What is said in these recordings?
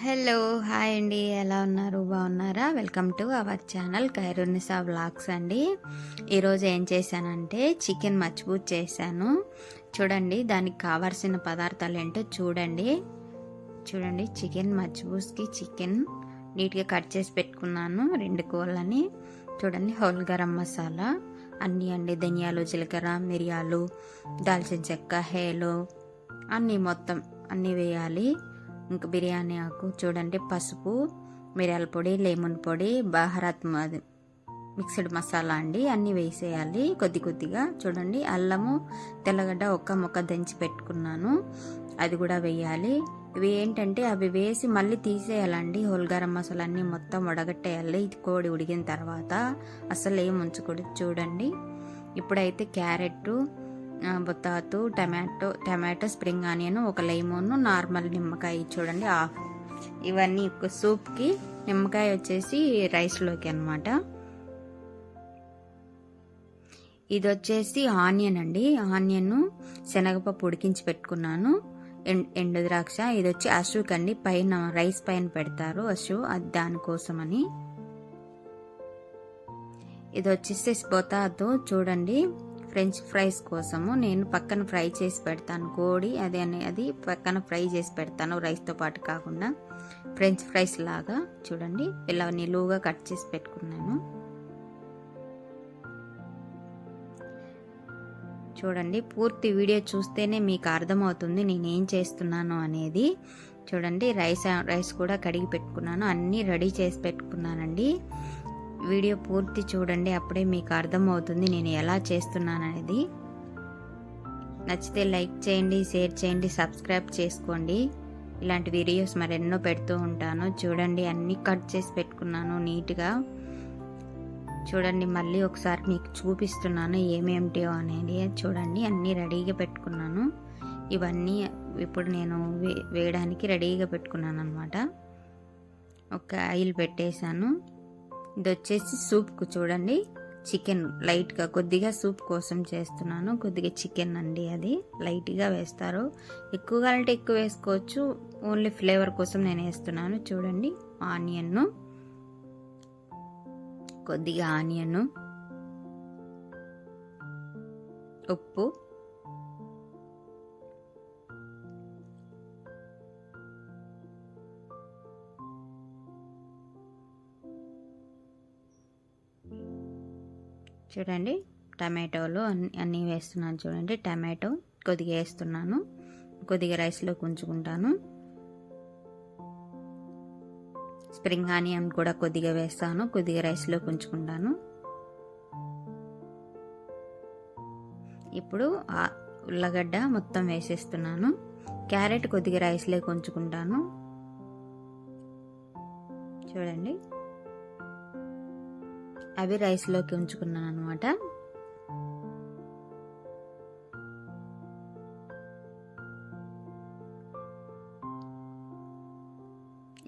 Hello, hi అండి. ఎలా ఉన్నారు? బాగున్నారా? Welcome to our channel Khairunnisa vlogs అండి. ఈరోజు ఏం చేశానంటే చికెన్ మజ్బూత్ చేశాను. చూడండి, దానికి కావాల్సిన పదార్థాలు ఏంటో చూడండి. చికెన్ మజ్బూత్కి చికెన్ నీట్గా కట్ చేసి పెట్టుకున్నాను, 2 కోళ్ళని. చూడండి, హోల్ గరం మసాలా అన్నీ అండి, ధనియాలు, జీలకర్ర, మిరియాలు, దాల్చిన చెక్క, హేలు అన్నీ మొత్తం అన్నీ వేయాలి. ఇంకా బిర్యానీ ఆకు, చూడండి, పసుపు, మిరియాల పొడి, లెమన్ పొడి, బహారత్ మిక్స్డ్ మసాలా అండి, అన్నీ వేసేయాలి కొద్ది కొద్దిగా. చూడండి, అల్లము, తెల్లగడ్డ ఒక్క ముక్క దంచి పెట్టుకున్నాను, అది కూడా వేయాలి. ఇవి ఏంటంటే అవి వేసి మళ్ళీ తీసేయాలండి. హోల్ గరం మసాలా అన్నీ మొత్తం వడగట్టేయాలి. కోడి ఉడికిన తర్వాత అసలు ఏం ఉంచకూడదు. చూడండి, ఇప్పుడైతే క్యారెట్, బొత్తాతు, టమాటో, స్ప్రింగ్ ఆనియన్, ఒక లెమన్, నార్మల్ నిమ్మకాయ, చూడండి హాఫ్. ఇవన్నీ సూప్కి, నిమ్మకాయ వచ్చేసి రైస్లోకి అనమాట. ఇది వచ్చేసి ఆనియన్ అండి, ఆనియన్ శనగపప్పు ఉడికించి పెట్టుకున్నాను, ఎండు ద్రాక్ష. ఇది వచ్చి అశుక్ అండి, పైన రైస్ పైన పెడతారు అశు, అది దానికోసమని. ఇది వచ్చేసి బొత్తాతు, చూడండి, ఫ్రెంచ్ ఫ్రైస్ కోసము నేను పక్కన ఫ్రై చేసి పెడతాను కోడి, అది పక్కన ఫ్రై చేసి పెడతాను రైస్తో పాటు కాకుండా, ఫ్రెంచ్ ఫ్రైస్ లాగా. చూడండి, ఇలా నిలువుగా కట్ చేసి పెట్టుకున్నాను. చూడండి, పూర్తి వీడియో చూస్తేనే మీకు అర్థమవుతుంది నేనేం చేస్తున్నాను అనేది. చూడండి, రైస్ కూడా కడిగి పెట్టుకున్నాను, అన్నీ రెడీ చేసి పెట్టుకున్నానండి. వీడియో పూర్తి చూడండి, అప్పుడే మీకు అర్థమవుతుంది నేను ఎలా చేస్తున్నాను అనేది. నచ్చితే లైక్ చేయండి, షేర్ చేయండి, సబ్స్క్రైబ్ చేసుకోండి. ఇలాంటి వీడియోస్ మరెన్నో పెడుతూ ఉంటాను. చూడండి, అన్నీ కట్ చేసి పెట్టుకున్నాను నీట్గా. చూడండి, మళ్ళీ ఒకసారి మీకు చూపిస్తున్నాను ఏమేమిటో అనేది. చూడండి, అన్నీ రెడీగా పెట్టుకున్నాను. ఇవన్నీ ఇప్పుడు నేను వేయడానికి రెడీగా పెట్టుకున్నాను అనమాట. ఒక ఆయిల్ పెట్టేశాను. ఇది వచ్చేసి సూప్కు, చూడండి, చికెన్ లైట్గా కొద్దిగా సూప్ కోసం చేస్తున్నాను. కొద్దిగా చికెన్ అండి, అది లైట్గా వేస్తారు. ఎక్కువగా అంటే ఎక్కువ వేసుకోవచ్చు, ఓన్లీ ఫ్లేవర్ కోసం నేను వేస్తున్నాను. చూడండి, కొద్దిగా ఆనియన్, ఉప్పు, చూడండి, టమాటోలు అన్నీ వేస్తున్నాను. చూడండి, టమాటో కొద్దిగా వేస్తున్నాను, కొద్దిగా రైస్లో ఉంచుకుంటాను. స్ప్రింగ్ ఆనియన్ కూడా కొద్దిగా వేస్తాను, కొద్దిగా రైస్లో ఉంచుకుంటాను. ఇప్పుడు ఉల్లగడ్డ మొత్తం వేసేస్తున్నాను. క్యారెట్ కొద్దిగా రైస్లో ఉంచుకుంటాను. చూడండి, అవి రైస్లోకి ఉంచుకున్నాను అనమాట.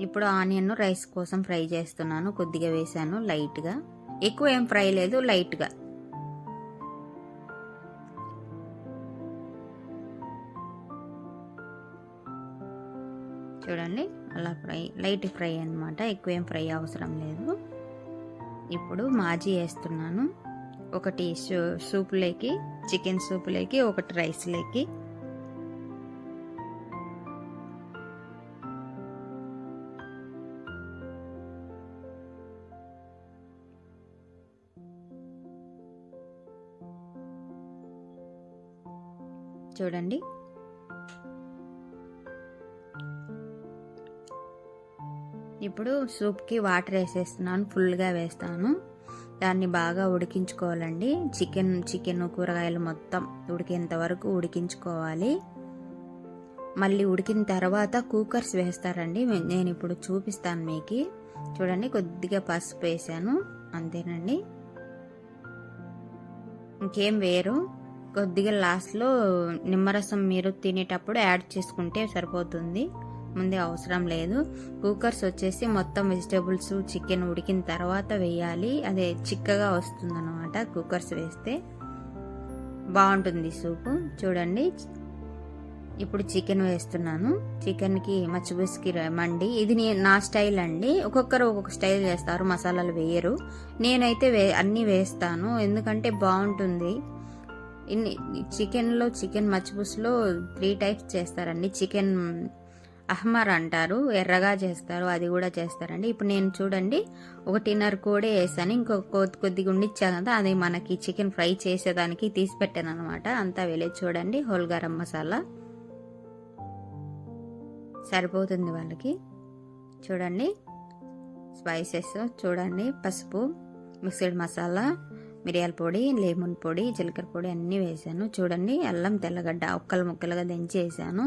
ఇప్పుడు ఆనియన్ రైస్ కోసం ఫ్రై చేస్తున్నాను. కొద్దిగా వేసాను లైట్గా, ఎక్కువ ఏం ఫ్రై లేదు, లైట్గా. చూడండి, అలా లైట్ ఫ్రై అనమాట, ఎక్కువ ఏం ఫ్రై అవసరం లేదు. ఇప్పుడు మాజీ వేస్తున్నాను, ఒకటి సూపులోకి, చికెన్ సూపులోకి, ఒకటి రైస్లోకి. చూడండి, ఇప్పుడు సూప్కి వాటర్ వేసేస్తున్నాను, ఫుల్గా వేస్తాను. దాన్ని బాగా ఉడికించుకోవాలండి. చికెన్ కూరగాయలు మొత్తం ఉడికేంత వరకు ఉడికించుకోవాలి. మళ్ళీ ఉడికిన తర్వాత కుక్కర్స్ వేస్తారండి, నేను ఇప్పుడు చూపిస్తాను మీకు. చూడండి, కొద్దిగా పసుపు వేసాను, అంతేనండి, ఇంకేం వేరు. కొద్దిగా లాస్ట్లో నిమ్మరసం మీరు తినేటప్పుడు యాడ్ చేసుకుంటే సరిపోతుంది, ముందే అవసరం లేదు. కుక్కర్స్ వచ్చేసి మొత్తం వెజిటేబుల్స్, చికెన్ ఉడికిన తర్వాత వేయాలి, అదే చిక్కగా వస్తుంది అన్నమాట. కుక్కర్స్ వేస్తే బాగుంటుంది సూపు. చూడండి, ఇప్పుడు చికెన్ వేస్తున్నాను. చికెన్కి మచ్చిబుస్కి మండి ఇది నా స్టైల్ అండి. ఒక్కొక్కరు ఒక్కొక్క స్టైల్ చేస్తారు, మసాలాలు వేయరు. నేనైతే అన్నీ వేస్తాను, ఎందుకంటే బాగుంటుంది. చికెన్లో చికెన్ మచ్చిబుస్లో 3 టైప్స్ చేస్తారండి. చికెన్ అహ్మర్ అంటారు, ఎర్రగా చేస్తారు, అది కూడా చేస్తారండి. ఇప్పుడు నేను చూడండి 1.5 కోడి వేసాను, ఇంకొక కొద్దిగా ఉండిచ్చాను కదా, అది మనకి చికెన్ ఫ్రై చేసేదానికి తీసి పెట్టాను అనమాట. అంతా వెళ్ళేది చూడండి. హోల్ గరం మసాలా సరిపోతుంది వాళ్ళకి. చూడండి స్పైసెస్ చూడండి, పసుపు, మిక్స్డ్ మసాలా, మిరియాల పొడి, లెమన్ పొడి, జీలకర్ర పొడి అన్నీ వేసాను. చూడండి అల్లం తెల్లగడ్డ ముక్కలుగా దంచి వేసాను.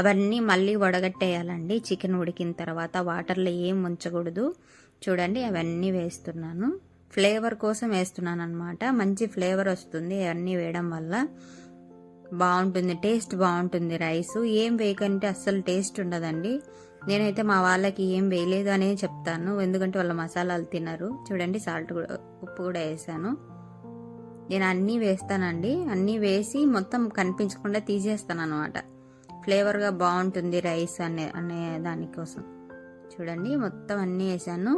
అవన్నీ మళ్ళీ వడగట్టేయాలండి చికెన్ ఉడికిన తర్వాత, వాటర్లో ఏం ఉంచకూడదు. చూడండి అవన్నీ వేస్తున్నాను, ఫ్లేవర్ కోసం వేస్తున్నాను అనమాట. మంచి ఫ్లేవర్ వస్తుంది అవన్నీ వేయడం వల్ల, బాగుంటుంది, టేస్ట్ బాగుంటుంది. రైస్ ఏం వేయకంటే అస్సలు టేస్ట్ ఉండదండి. నేనైతే మా వాళ్ళకి ఏం వేయలేదు అనే చెప్తాను, ఎందుకంటే వాళ్ళ మసాలాలు తినరు. చూడండి సాల్ట్ కూడా, ఉప్పు కూడా వేసాను. నేను అన్నీ వేస్తానండి, అన్నీ వేసి మొత్తం కనిపించకుండా తీసేస్తాను అనమాట. ఫ్లేవర్గా బాగుంటుంది రైస్ అనే దానికోసం. చూడండి మొత్తం అన్నీ వేసాను.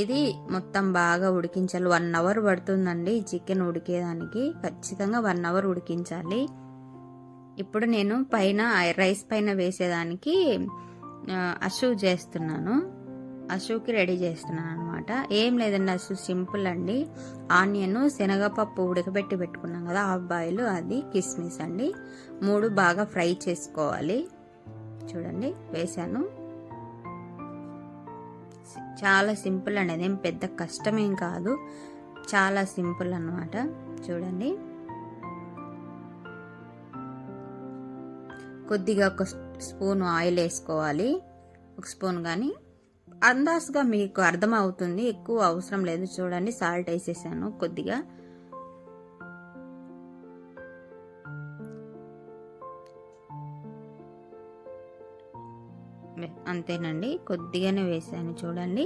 ఇది మొత్తం బాగా ఉడికించాలి. 1 అవర్ పడుతుందండి చికెన్ ఉడికేదానికి, ఖచ్చితంగా 1 అవర్ ఉడికించాలి. ఇప్పుడు నేను పైన రైస్ పైన వేసేదానికి అషు చేస్తున్నాను, అషుకి రెడీ చేస్తున్నాను అనమాట. ఏం లేదండి, అషు సింపుల్ అండి. ఆనియన్, శనగపప్పు ఉడకబెట్టి పెట్టుకున్నాం కదా హాఫ్ బాయిల్, అది కిస్మిస్ అండి, 3 బాగా ఫ్రై చేసుకోవాలి. చూడండి వేసాను. చాలా సింపుల్ అండి, అదేం పెద్ద కష్టమేం కాదు, చాలా సింపుల్ అన్నమాట. చూడండి కొద్దిగా 1 స్పూన్ ఆయిల్ వేసుకోవాలి, 1 స్పూన్ కానీ అందాజుగా మీకు అర్థమవుతుంది, ఎక్కువ అవసరం లేదు. చూడండి సాల్ట్ వేసేసాను కొద్దిగా. అంతేనండి, కొద్దిగానే వేసాను. చూడండి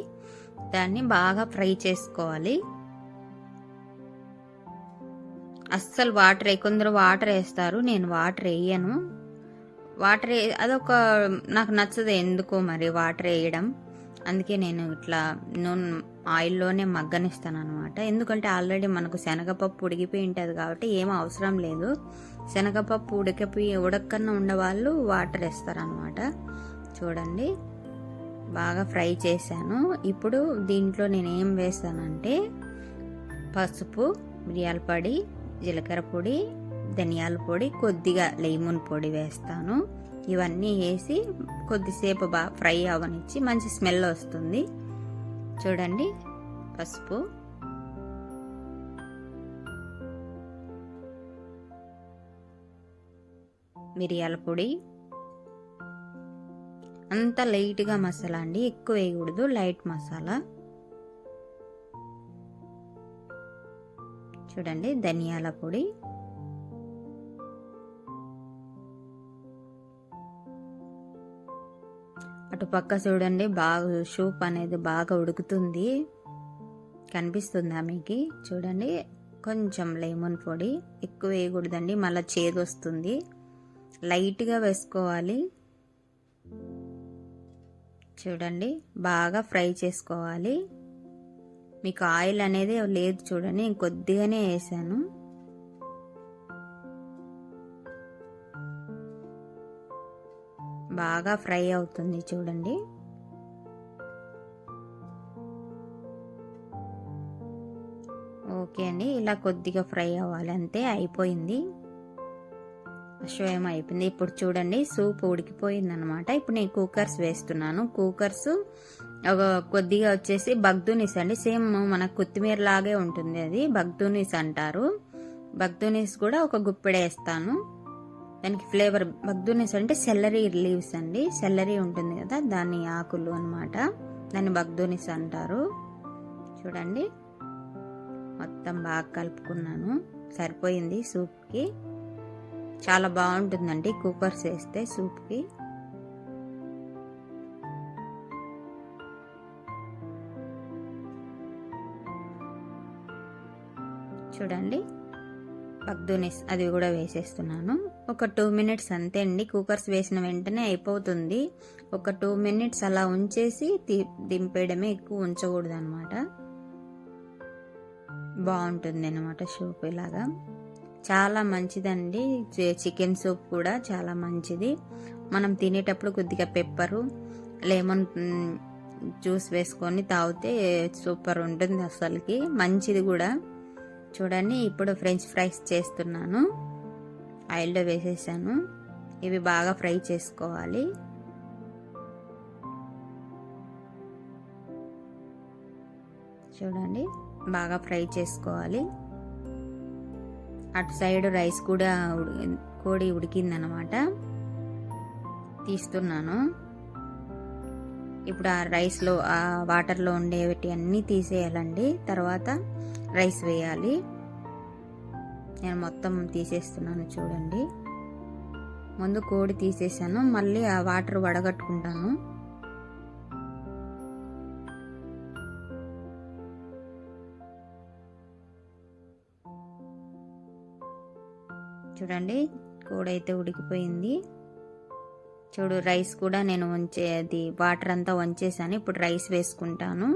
దాన్ని బాగా ఫ్రై చేసుకోవాలి. అస్సలు వాటర్ కొందరు వాటర్ వేస్తారు, నేను వాటర్ వేయను. వాటర్ అదొక నాకు నచ్చదు ఎందుకో మరి వాటర్ వేయడం, అందుకే నేను ఇట్లా ఆయిల్లోనే మగ్గనిస్తాను అనమాట. ఎందుకంటే ఆల్రెడీ మనకు శనగపప్పు ఉడికిపోయి ఉంటుంది కాబట్టి ఏం అవసరం లేదు. శనగపప్పు ఉడకన్నా ఉండేవాళ్ళు వాటర్ వేస్తారనమాట. చూడండి బాగా ఫ్రై చేశాను. ఇప్పుడు దీంట్లో నేను ఏం వేస్తానంటే పసుపు, మిరియాల పొడి, జీలకర్ర పొడి, ధనియాల పొడి, కొద్దిగా లెమన్ పొడి వేస్తాను. ఇవన్నీ వేసి కొద్దిసేపు బాగా ఫ్రై అవనిచ్చి మంచి స్మెల్ వస్తుంది. చూడండి పసుపు, మిరియాల పొడి, అంత లైట్గా మసాలా అండి, ఎక్కువ వేయకూడదు, లైట్ మసాలా. చూడండి ధనియాల పొడి, అటు పక్క చూడండి బాగా సూప్ అనేది బాగా ఉడుకుతుంది, కనిపిస్తుందా మీకు? చూడండి కొంచెం లెమన్ పొడి, ఎక్కువ వేయకూడదండి, మళ్ళీ చేదు వస్తుంది, లైట్గా వేసుకోవాలి. చూడండి బాగా ఫ్రై చేసుకోవాలి. మీకు ఆయిల్ అనేది లేదు చూడండి, నేను కొద్దిగానే వేసాను. బాగా ఫ్రై అవుతుంది చూడండి. ఓకే అండి, ఇలా కొద్దిగా ఫ్రై అవ్వాలి, అంతే, అయిపోయింది. అశ్వయం అయిపోయింది. ఇప్పుడు చూడండి సూప్ ఉడికిపోయింది అనమాట. ఇప్పుడు నేను కుక్కర్స్ వేస్తున్నాను. కుక్కర్స్ కొద్దిగా వచ్చేసి బగ్దూనిస్ అండి, సేమ్ మన కొత్తిమీర లాగే ఉంటుంది, అది బగ్దూనిస్ అంటారు. బగ్దూనిస్ కూడా ఒక గుప్పెడు వేస్తాను. దానికి ఫ్లేవర్, బగ్దూనిస్ అంటే సెల్లరీ లీవ్స్ అండి, సెల్లరీ ఉంటుంది కదా దాని ఆకులు అనమాట, దాన్ని బగ్దూనిస్ అంటారు. చూడండి మొత్తం బాగా కలుపుకున్నాను, సరిపోయింది సూప్కి. చాలా బాగుంటుందండి కుక్కర్స్ వేస్తే సూప్కి. చూడండి పగ్దునిస్ అది కూడా వేసేస్తున్నాను. ఒక 2 మినిట్స్ అంతే అండి. కుక్కర్స్ వేసిన వెంటనే అయిపోతుంది. ఒక 2 మినిట్స్ అలా ఉంచేసి దింపేయడమే, ఎక్కువ ఉంచకూడదు అనమాట. బాగుంటుంది అనమాట సూప్. ఇలాగా చాలా మంచిదండి. చికెన్ సూప్ కూడా చాలా మంచిది. మనం తినేటప్పుడు కొద్దిగా పెప్పరు, లెమన్ జ్యూస్ వేసుకొని తాగితే సూపర్ ఉంటుంది అసలుకి, మంచిది కూడా. చూడండి, ఇప్పుడు ఫ్రెంచ్ ఫ్రైస్ చేస్తున్నాను. ఆయిల్లో వేసేసాను. ఇవి బాగా ఫ్రై చేసుకోవాలి. చూడండి, బాగా ఫ్రై చేసుకోవాలి. అటు సైడ్ రైస్ కూడా కోడి ఉడికిందనమాట, తీస్తున్నాను. ఇప్పుడు ఆ రైస్లో, ఆ వాటర్లో ఉండేవి అన్నీ తీసేయాలండి. తర్వాత రైస్ వేయాలి. నేను మొత్తం తీసేస్తున్నాను. చూడండి, ముందు కోడి తీసేసాను, మళ్ళీ ఆ వాటర్ వడగట్టుకుంటాను. చూడండి, కోడి అయితే ఉడికిపోయింది. చూడు, రైస్ కూడా నేను అది వాటర్ అంతా వంచేసాను. ఇప్పుడు రైస్ వేసుకుంటాను.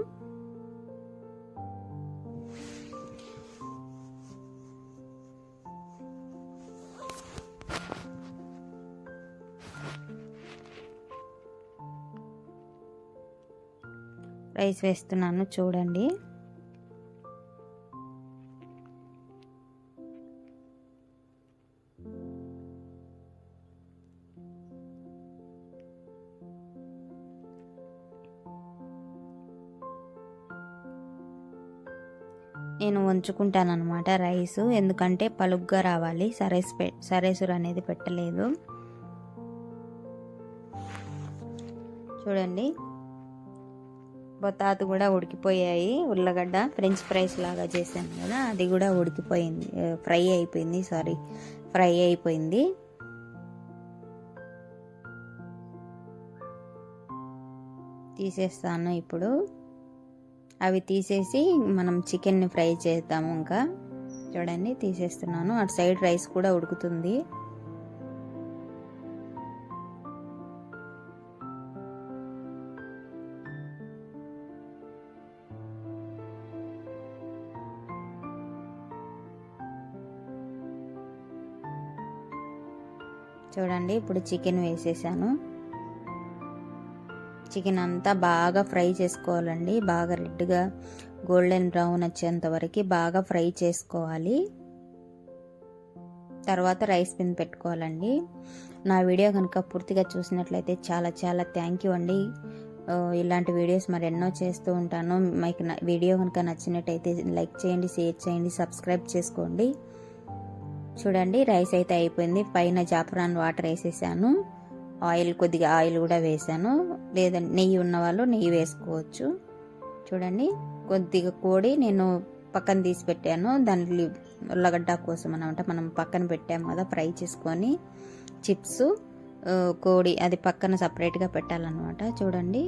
రైస్ వేస్తున్నాను. చూడండి, నేను ఉంచుకుంటాను అనమాట రైస్, ఎందుకంటే పలుగ్గా రావాలి. సరేసురు అనేది పెట్టలేదు. చూడండి, బొతాతు కూడా ఉడికిపోయాయి. ఉల్లగడ్డ ఫ్రెంచ్ ఫ్రైస్ లాగా చేశాను కదా, అది కూడా ఉడికిపోయింది, ఫ్రై అయిపోయింది. తీసేస్తాను ఇప్పుడు. అవి తీసేసి మనం చికెన్ని ఫ్రై చేద్దాము. ఇంకా చూడండి, తీసేస్తున్నాను. అటు సైడ్ రైస్ కూడా ఉడుకుతుంది. చూడండి, ఇప్పుడు చికెన్ వేసేసాను. చికెన్ అంతా బాగా ఫ్రై చేసుకోవాలండి. బాగా రెడ్గా గోల్డెన్ బ్రౌన్ వచ్చేంత వరకు బాగా ఫ్రై చేసుకోవాలి. తర్వాత రైస్ పిన్ పెట్టుకోవాలండి. నా వీడియో కనుక పూర్తిగా చూసినట్లయితే చాలా చాలా థ్యాంక్ యూ అండి. ఇలాంటి వీడియోస్ మరెన్నో చేస్తూ ఉంటాను. మీకు వీడియో కనుక నచ్చినట్టయితే లైక్ చేయండి, షేర్ చేయండి, సబ్స్క్రైబ్ చేసుకోండి. చూడండి, రైస్ అయితే అయిపోయింది. పైన జాఫ్రాన్ వాటర్ వేసేసాను. కొద్దిగా ఆయిల్ కూడా వేసాను. లేదా నెయ్యి ఉన్న వాళ్ళు నెయ్యి వేసుకోవచ్చు. చూడండి, కొద్దిగా కోడి నేను పక్కన తీసి పెట్టాను. దాంట్లో ఉల్లగడ్డ కోసం అనమాట, మనం పక్కన పెట్టాము కదా ఫ్రై చేసుకొని. చిప్స్, కోడి అది పక్కన సపరేట్గా పెట్టాలన్నమాట. చూడండి,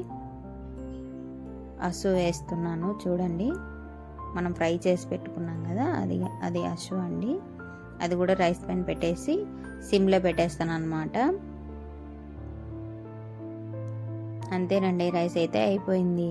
అసు వేస్తున్నాను. చూడండి, మనం ఫ్రై చేసి పెట్టుకున్నాం కదా, అది అసు అండి. అది కూడా రైస్ పైన పెట్టేసి సిమ్లో పెట్టేస్తాను అనమాట. అంతేనండి, రైస్ అయితే అయిపోయింది.